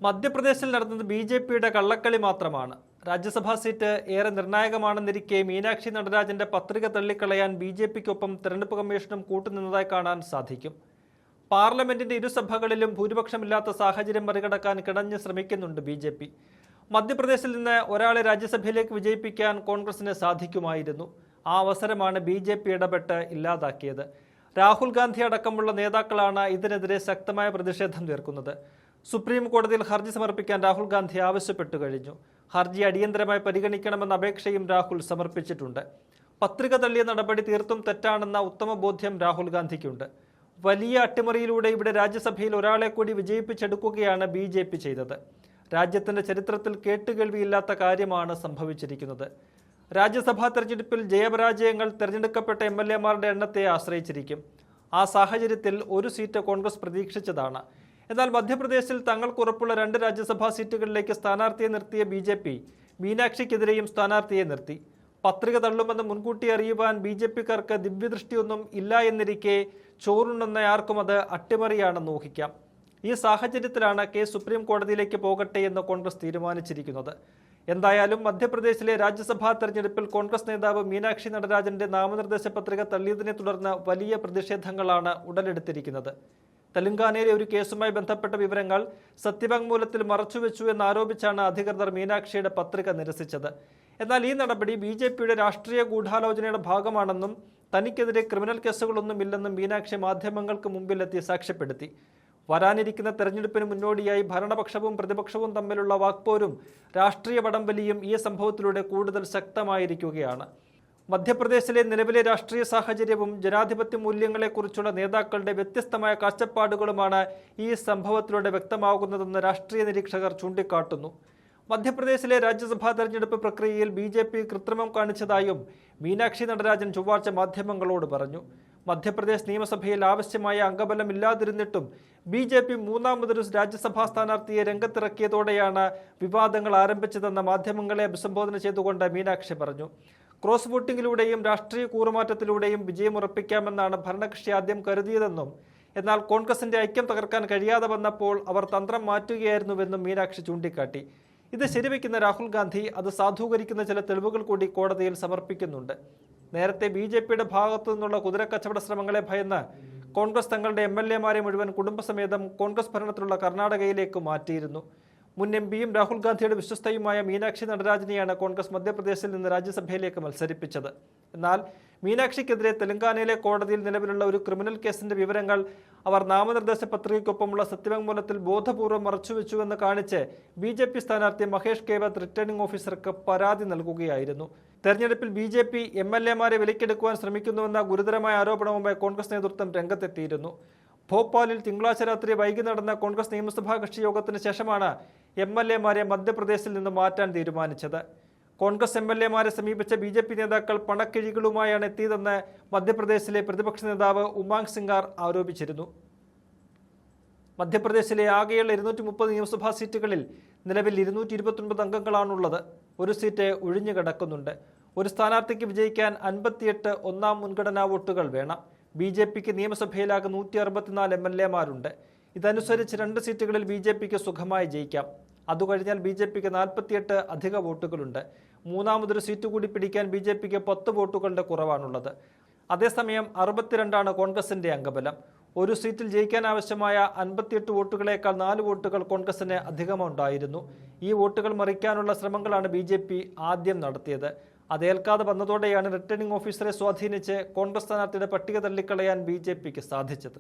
മധ്യപ്രദേശിൽ നടന്നത് ബി.ജെ.പിയുടെ കള്ളക്കളി മാത്രമാണ്. രാജ്യസഭാ സീറ്റ് ഏറെ നിർണായകമാണെന്നിരിക്കെ മീനാക്ഷി നടരാജന്റെ പത്രിക തള്ളിക്കളയാൻ ബി.ജെ.പിക്കൊപ്പം തെരഞ്ഞെടുപ്പ് കമ്മീഷനും കൂട്ടുനിന്നതായി കാണാൻ സാധിക്കും. പാർലമെന്റിന്റെ ഇരുസഭകളിലും ഭൂരിപക്ഷമില്ലാത്ത സാഹചര്യം മറികടക്കാൻ കിണഞ്ഞ് ശ്രമിക്കുന്നുണ്ട് ബി.ജെ.പി. മധ്യപ്രദേശിൽ നിന്ന് ഒരാളെ രാജ്യസഭയിലേക്ക് വിജയിപ്പിക്കാൻ കോൺഗ്രസിന് സാധിക്കുമായിരുന്നു. ആ അവസരമാണ് ബി.ജെ.പി ഇടപെട്ട് ഇല്ലാതാക്കിയത്. രാഹുൽ ഗാന്ധി അടക്കമുള്ള നേതാക്കളാണ് ഇതിനെതിരെ ശക്തമായ പ്രതിഷേധം തീർക്കുന്നത്. സുപ്രീം കോടതിയിൽ ഹർജി സമർപ്പിക്കാൻ രാഹുൽ ഗാന്ധി ആവശ്യപ്പെട്ടു കഴിഞ്ഞു. ഹർജി അടിയന്തരമായി പരിഗണിക്കണമെന്ന അപേക്ഷയും രാഹുൽ സമർപ്പിച്ചിട്ടുണ്ട്. പത്രിക തള്ളിയ നടപടി തീർത്തും തെറ്റാണെന്ന ഉത്തമ ബോധ്യം രാഹുൽ ഗാന്ധിക്കുണ്ട്. വലിയ അട്ടിമറിയിലൂടെ ഇവിടെ രാജ്യസഭയിൽ ഒരാളെ കൂടി വിജയിപ്പിച്ചെടുക്കുകയാണ് ബി.ജെ.പി ചെയ്തത്. രാജ്യത്തിന്റെ ചരിത്രത്തിൽ കേട്ടുകേൾവിയില്ലാത്ത കാര്യമാണ് സംഭവിച്ചിരിക്കുന്നത്. രാജ്യസഭാ തെരഞ്ഞെടുപ്പിൽ ജയപരാജയങ്ങൾ തെരഞ്ഞെടുക്കപ്പെട്ട എം.എൽ.എമാരുടെ എണ്ണത്തെ ആശ്രയിച്ചിരിക്കും. ആ സാഹചര്യത്തിൽ ഒരു സീറ്റ് കോൺഗ്രസ് പ്രതീക്ഷിച്ചതാണ്. എന്നാൽ മധ്യപ്രദേശിൽ തങ്ങൾക്കുറപ്പുള്ള 2 രാജ്യസഭാ സീറ്റുകളിലേക്ക് സ്ഥാനാർത്ഥിയെ നിർത്തിയ ബി.ജെ.പി മീനാക്ഷിക്കെതിരെയും സ്ഥാനാർത്ഥിയെ നിർത്തി. പത്രിക തള്ളുമെന്ന് മുൻകൂട്ടി അറിയുവാൻ ബി.ജെ.പിക്കാർക്ക് ദിവ്യദൃഷ്ടിയൊന്നും ഇല്ല എന്നിരിക്കെ ചോറുണ്ടെന്ന ആർക്കും അത് അട്ടിമറിയാണെന്ന് ഊഹിക്കാം. ഈ സാഹചര്യത്തിലാണ് കേസ് സുപ്രീം കോടതിയിലേക്ക് പോകട്ടെ എന്ന് കോൺഗ്രസ് തീരുമാനിച്ചിരിക്കുന്നത്. എന്തായാലും മധ്യപ്രദേശിലെ രാജ്യസഭാ തെരഞ്ഞെടുപ്പിൽ കോൺഗ്രസ് നേതാവ് മീനാക്ഷി നടരാജന്റെ നാമനിർദ്ദേശ പത്രിക തള്ളിയതിനെ തുടർന്ന് വലിയ പ്രതിഷേധങ്ങളാണ് ഉടലെടുത്തിരിക്കുന്നത്. തെലങ്കാനയിലെ ഒരു കേസുമായി ബന്ധപ്പെട്ട വിവരങ്ങൾ സത്യവാങ്മൂലത്തിൽ മറച്ചുവെച്ചു എന്നാരോപിച്ചാണ് അധികൃതർ മീനാക്ഷിയുടെ പത്രിക നിരസിച്ചത്. എന്നാൽ ഈ നടപടി ബി.ജെ.പിയുടെ രാഷ്ട്രീയ ഗൂഢാലോചനയുടെ ഭാഗമാണെന്നും തനിക്കെതിരെ ക്രിമിനൽ കേസുകളൊന്നുമില്ലെന്നും മീനാക്ഷി മാധ്യമങ്ങൾക്ക് മുമ്പിലെത്തി സാക്ഷ്യപ്പെടുത്തി. വരാനിരിക്കുന്ന തെരഞ്ഞെടുപ്പിന് മുന്നോടിയായി ഭരണപക്ഷവും പ്രതിപക്ഷവും തമ്മിലുള്ള വാക്പോരും രാഷ്ട്രീയ വടംവലിയും ഈ സംഭവത്തിലൂടെ കൂടുതൽ ശക്തമായിരിക്കുകയാണ്. മധ്യപ്രദേശിലെ നിലവിലെ രാഷ്ട്രീയ സാഹചര്യവും ജനാധിപത്യ മൂല്യങ്ങളെക്കുറിച്ചുള്ള നേതാക്കളുടെ വ്യത്യസ്തമായ കാഴ്ചപ്പാടുകളുമാണ് ഈ സംഭവത്തിലൂടെ വ്യക്തമാകുന്നതെന്ന് രാഷ്ട്രീയ നിരീക്ഷകർ ചൂണ്ടിക്കാട്ടുന്നു. മധ്യപ്രദേശിലെ രാജ്യസഭാ തെരഞ്ഞെടുപ്പ് പ്രക്രിയയിൽ ബി.ജെ.പി കൃത്രിമം കാണിച്ചതായും മീനാക്ഷി നടരാജൻ ചൊവ്വാഴ്ച മാധ്യമങ്ങളോട് പറഞ്ഞു. മധ്യപ്രദേശ് നിയമസഭയിൽ ആവശ്യമായ അംഗബലം ഇല്ലാതിരുന്നിട്ടും ബി.ജെ.പി മൂന്നാമതൊരു രാജ്യസഭാ സ്ഥാനാർത്ഥിയെ രംഗത്തിറക്കിയതോടെയാണ് വിവാദങ്ങൾ ആരംഭിച്ചതെന്ന് മാധ്യമങ്ങളെ അഭിസംബോധന ചെയ്തുകൊണ്ട് മീനാക്ഷി പറഞ്ഞു. ക്രോസ് വോട്ടിങ്ങിലൂടെയും രാഷ്ട്രീയ കൂറുമാറ്റത്തിലൂടെയും വിജയമുറപ്പിക്കാമെന്നാണ് ഭരണകക്ഷി ആദ്യം കരുതിയതെന്നും എന്നാൽ കോൺഗ്രസിന്റെ ഐക്യം തകർക്കാൻ കഴിയാതെ വന്നപ്പോൾ അവർ തന്ത്രം മാറ്റുകയായിരുന്നുവെന്നും മീനാക്ഷി ചൂണ്ടിക്കാട്ടി. ഇത് ശരിവയ്ക്കുന്ന രാഹുൽ ഗാന്ധി അത് സാധൂകരിക്കുന്ന ചില തെളിവുകൾ കൂടി കോടതിയിൽ സമർപ്പിക്കുന്നുണ്ട്. നേരത്തെ ബി.ജെ.പിയുടെ ഭാഗത്തു നിന്നുള്ള കുതിരക്കച്ചവട ശ്രമങ്ങളെ ഭയന്ന് കോൺഗ്രസ് തങ്ങളുടെ എം.എൽ.എമാരെ മുഴുവൻ കുടുംബസമേതം കോൺഗ്രസ് ഭരണത്തിലുള്ള കർണാടകയിലേക്ക് മാറ്റിയിരുന്നു. മുൻ എം.പിയും രാഹുൽ ഗാന്ധിയുടെ വിശ്വസ്തയുമായ മീനാക്ഷി നടരാജനെയാണ് കോൺഗ്രസ് മധ്യപ്രദേശിൽ നിന്ന് രാജ്യസഭയിലേക്ക് മത്സരിപ്പിച്ചത്. എന്നാൽ മീനാക്ഷിക്കെതിരെ തെലങ്കാനയിലെ കോടതിയിൽ നിലവിലുള്ള ഒരു ക്രിമിനൽ കേസിന്റെ വിവരങ്ങൾ അവർ നാമനിർദ്ദേശ പത്രികയ്ക്കൊപ്പമുള്ള സത്യവാങ്മൂലത്തിൽ ബോധപൂർവ്വം മറച്ചുവെച്ചുവെന്ന് കാണിച്ച് ബി.ജെ.പി സ്ഥാനാർത്ഥി മഹേഷ് കേവത്ത് റിട്ടേണിംഗ് ഓഫീസർക്ക് പരാതി നൽകുകയായിരുന്നു. തെരഞ്ഞെടുപ്പിൽ ബി.ജെ.പി എം.എൽ.എമാരെ വിലക്കെടുക്കുവാൻ ശ്രമിക്കുന്നുവെന്ന ഗുരുതരമായ ആരോപണവുമായി കോൺഗ്രസ് നേതൃത്വം രംഗത്തെത്തിയിരുന്നു. ഭോപ്പാലിൽ തിങ്കളാഴ്ച രാത്രി വൈകി നടന്ന കോൺഗ്രസ് നിയമസഭാ കക്ഷി യോഗത്തിന് ശേഷമാണ് എം.എൽ.എമാരെ മധ്യപ്രദേശിൽ നിന്ന് മാറ്റാൻ തീരുമാനിച്ചത്. കോൺഗ്രസ് എം.എൽ.എമാരെ സമീപിച്ച ബി.ജെ.പി നേതാക്കൾ പണക്കിഴികളുമായാണ് എത്തിയതെന്ന് മധ്യപ്രദേശിലെ പ്രതിപക്ഷ നേതാവ് ഉമാങ് സിംഗാർ ആരോപിച്ചിരുന്നു. മധ്യപ്രദേശിലെ ആകെയുള്ള 230 നിയമസഭാ സീറ്റുകളിൽ നിലവിൽ 229 അംഗങ്ങളാണുള്ളത്. ഒരു സീറ്റ് ഒഴിഞ്ഞു കിടക്കുന്നുണ്ട്. ഒരു സ്ഥാനാർത്ഥിക്ക് വിജയിക്കാൻ 58 ഒന്നാം മുൻഗണനാ വോട്ടുകൾ വേണം. ബി.ജെ.പിക്ക് നിയമസഭയിലാകെ 164 എം.എൽ.എമാരുണ്ട്. ഇതനുസരിച്ച് 2 സീറ്റുകളിൽ ബി.ജെ.പിക്ക് സുഖമായി ജയിക്കാം. അതുകഴിഞ്ഞാൽ ബി.ജെ.പിക്ക് 48 അധിക വോട്ടുകളുണ്ട്. മൂന്നാമതൊരു സീറ്റ് കൂടി പിടിക്കാൻ ബി.ജെ.പിക്ക് 10 വോട്ടുകളുടെ കുറവാണുള്ളത്. അതേസമയം 62 കോൺഗ്രസിന്റെ അംഗബലം. ഒരു സീറ്റിൽ ജയിക്കാൻ ആവശ്യമായ 58 വോട്ടുകളേക്കാൾ 4 വോട്ടുകൾ കോൺഗ്രസിന് അധികമുണ്ടായിരുന്നു. ഈ വോട്ടുകൾ മറിക്കാനുള്ള ശ്രമങ്ങളാണ് ബി.ജെ.പി ആദ്യം നടത്തിയത്. അതേൽക്കാതെ വന്നതോടെയാണ് റിട്ടേണിംഗ് ഓഫീസറെ സ്വാധീനിച്ച് കോൺഗ്രസ് സ്ഥാനാർത്ഥിയുടെ പട്ടിക തള്ളിക്കളയാൻ ബി.ജെ.പിക്ക് സാധിച്ചത്.